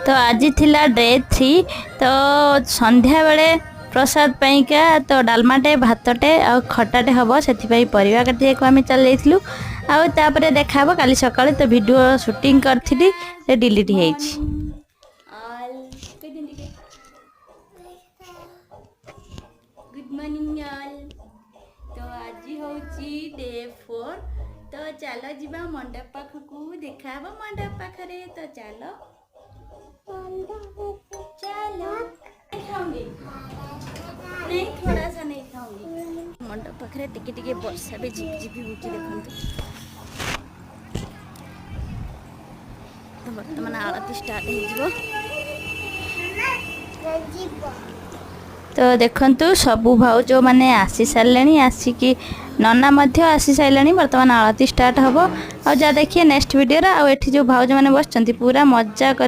तो आज थिला डे 3 तो संध्या बेले प्रसाद पाइका तो डालमाटे भातटे आ खटाटे हम से परिवा काटे आम चल जाइलु आउे देखा काली सका तो वीडियो शूटिंग करी डिलीट हो गुड मॉर्निंग ऑल। तो आज हूँ डे 4 तो चलो जीवा मंडप पाखक देखा मंडप पाखरे तो चलो चलो खाऊंगी नहीं थोड़ा सा नहीं खाऊंगी। मंडप पाखरे टिके टिके वर्षा भी झिपि झिपि होची देखंतु। तो वर्तमान आरती स्टार्ट हो तो देखंतु सबू भाउज मैंने आसी सारे आसिकी नना मध्य आसी सारे बर्तमान आरती स्टार्ट हम आ देखिए नेक्स्ट वीडियो रा आ एठी जो भाउज मैंने बसचंती पूरा मजा कर